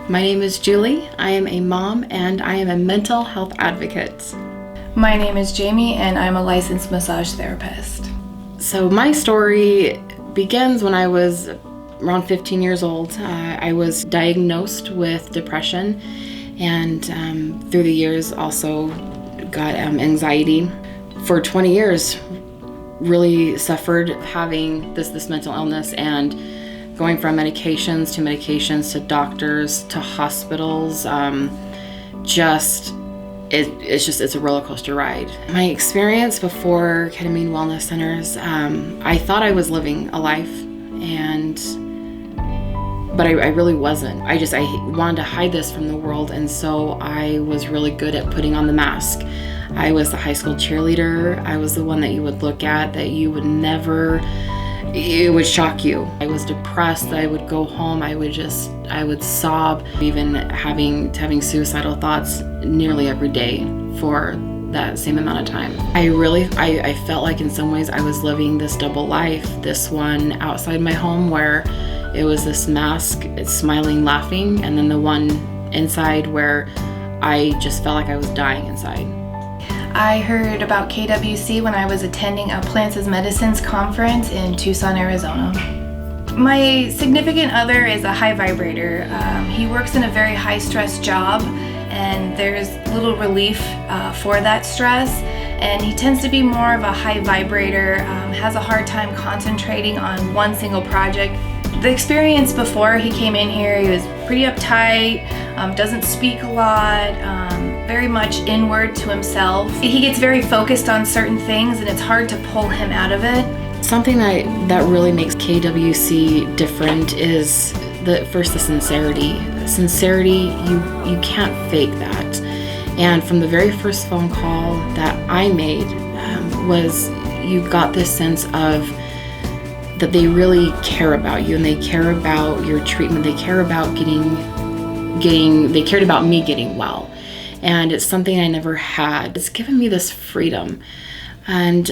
My name is Julie. I am a mom and I am a mental health advocate. My name is Jamie and I'm a licensed massage therapist. So my story begins when I was around 15 years old. I was diagnosed with depression and through the years also got anxiety. For 20 years, really suffered having this mental illness and going from medications to doctors to hospitals. It's a roller coaster ride. My experience before Ketamine Wellness Centers, I thought I was living a life, but I really wasn't. I wanted to hide this from the world, and so I was really good at putting on the mask. I was the high school cheerleader. I was the one that you would look at that you would never, it would shock you. I was depressed. I would go home. I would sob, even having suicidal thoughts nearly every day for that same amount of time. I felt like in some ways I was living this double life, this one outside my home where it was this mask, it's smiling, laughing, and then the one inside where I just felt like I was dying inside. I heard about KWC when I was attending a Plants as Medicines conference in Tucson, Arizona. My significant other is a high vibrator. He works in a very high stress job and there's little relief for that stress, and he tends to be more of a high vibrator, has a hard time concentrating on one single project. The experience before he came in here, he was pretty uptight, doesn't speak a lot, very much inward to himself. He gets very focused on certain things and it's hard to pull him out of it. Something that really makes KWC different is the sincerity. Sincerity, you can't fake that. And from the very first phone call that I made was you got this sense of that they really care about you and they care about your treatment. They care about they cared about me getting well. And it's something I never had. It's given me this freedom and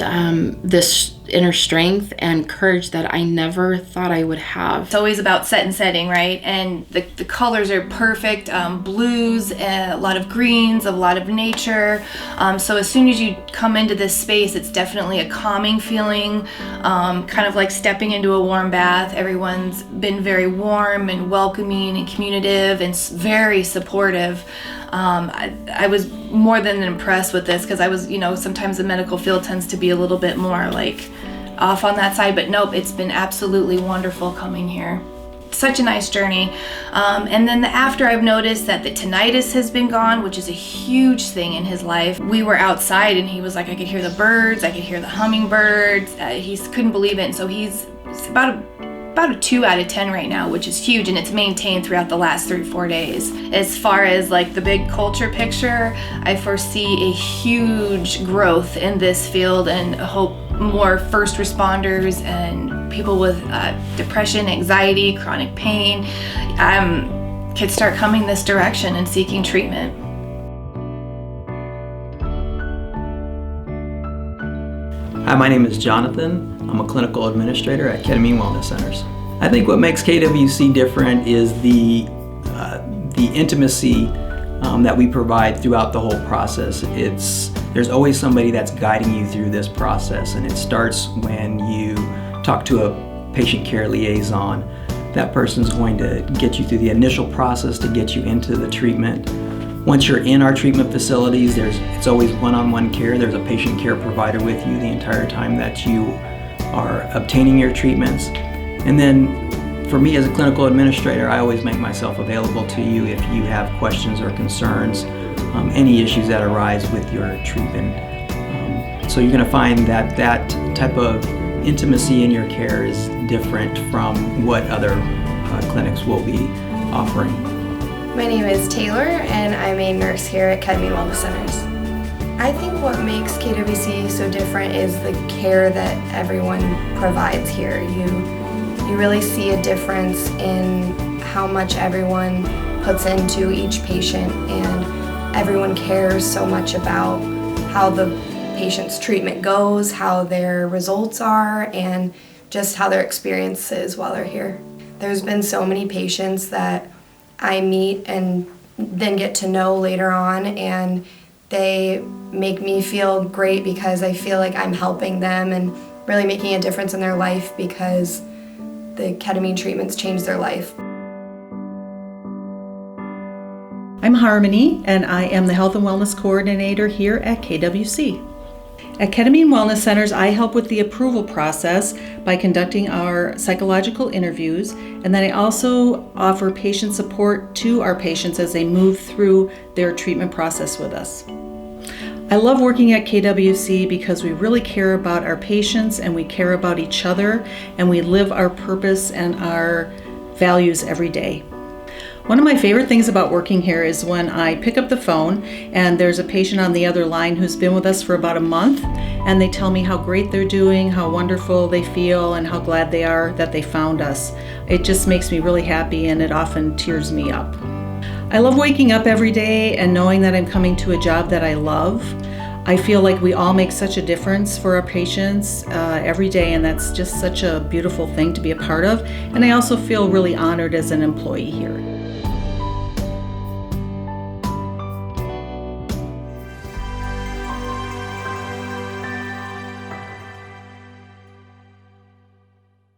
this inner strength and courage that I never thought I would have. It's always about set and setting, right? And the colors are perfect, blues, a lot of greens, a lot of nature. So as soon as you come into this space, it's definitely a calming feeling, kind of like stepping into a warm bath. Everyone's been very warm and welcoming and communicative and very supportive. I was more than impressed with this because I was, sometimes the medical field tends to be a little bit more like off on that side, but nope, it's been absolutely wonderful coming here. Such a nice journey. And then after I've noticed that the tinnitus has been gone, which is a huge thing in his life. We were outside and he was like, I could hear the birds, I could hear the hummingbirds. He couldn't believe it. And so he's about a 2 out of 10 right now, which is huge, and it's maintained throughout the last 3-4 days. As far as like the big culture picture, I foresee a huge growth in this field and hope more first responders and people with depression, anxiety, chronic pain could start coming this direction and seeking treatment. Hi, my name is Jonathan. I'm a clinical administrator at Ketamine Wellness Centers. I think what makes KWC different is the intimacy that we provide throughout the whole process. There's always somebody that's guiding you through this process, and it starts when you talk to a patient care liaison. That person's going to get you through the initial process to get you into the treatment. Once you're in our treatment facilities, it's always one-on-one care. There's a patient care provider with you the entire time that you are obtaining your treatments. And then for me as a clinical administrator, I always make myself available to you if you have questions or concerns, any issues that arise with your treatment. So you're going to find that type of intimacy in your care is different from what other clinics will be offering. My name is Taylor and I'm a nurse here at Ketamine Wellness Centers. I think what makes KWC so different is the care that everyone provides here. You really see a difference in how much everyone puts into each patient, and everyone cares so much about how the patient's treatment goes, how their results are, and just how their experience is while they're here. There's been so many patients that I meet and then get to know later on, and they make me feel great because I feel like I'm helping them and really making a difference in their life because the ketamine treatments changed their life. I'm Harmony, and I am the Health and Wellness Coordinator here at KWC. At Ketamine Wellness Centers, I help with the approval process by conducting our psychological interviews, and then I also offer patient support to our patients as they move through their treatment process with us. I love working at KWC because we really care about our patients and we care about each other, and we live our purpose and our values every day. One of my favorite things about working here is when I pick up the phone and there's a patient on the other line who's been with us for about a month, and they tell me how great they're doing, how wonderful they feel, and how glad they are that they found us. It just makes me really happy, and it often tears me up. I love waking up every day and knowing that I'm coming to a job that I love. I feel like we all make such a difference for our patients every day, and that's just such a beautiful thing to be a part of. And I also feel really honored as an employee here.